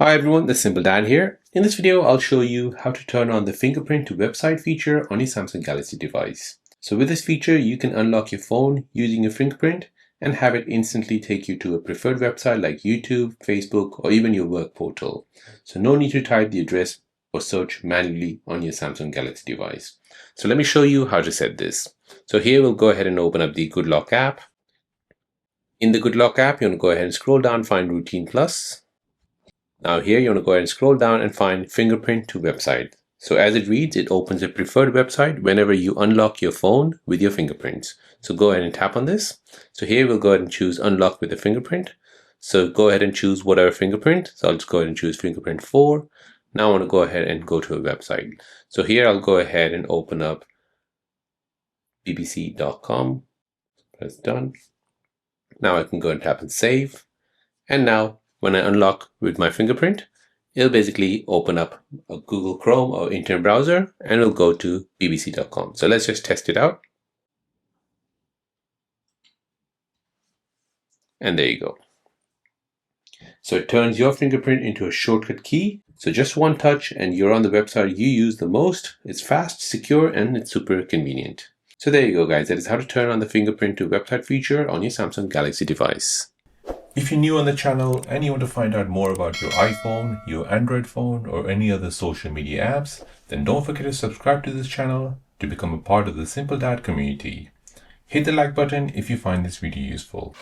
Hi everyone, this is Simple Dan here. In this video, I'll show you how to turn on the fingerprint to website feature on your Samsung Galaxy device. So with this feature, you can unlock your phone using your fingerprint and have it instantly take you to a preferred website like YouTube, Facebook, or even your work portal. So no need to type the address or search manually on your Samsung Galaxy device. So let me show you how to set this. So here we'll go ahead and open up the Good Lock app. In the Good Lock app, you want to go ahead and scroll down, find Routine Plus. Now here you want to go ahead and scroll down and find Fingerprint to website. So as it reads, it opens a preferred website whenever you unlock your phone with your fingerprints. So go ahead and tap on this. So here we'll go ahead and choose unlock with a fingerprint. So go ahead and choose whatever fingerprint. So I'll just go ahead and choose fingerprint 4. Now I want to go ahead and go to a website. So here I'll go ahead and open up bbc.com. Press done. Now I can go and tap and save. And now when I unlock with my fingerprint, it'll basically open up a Google Chrome or internet browser and it'll go to bbc.com. So let's just test it out. And there you go. So it turns your fingerprint into a shortcut key. So just one touch and you're on the website you use the most. It's fast, secure, and it's super convenient. So there you go, guys. That is how to turn on the fingerprint to website feature on your Samsung Galaxy device. If you're new on the channel and you want to find out more about your iPhone, your Android phone, or any other social media apps, then don't forget to subscribe to this channel to become a part of the Simple Dad community. Hit the like button if you find this video useful.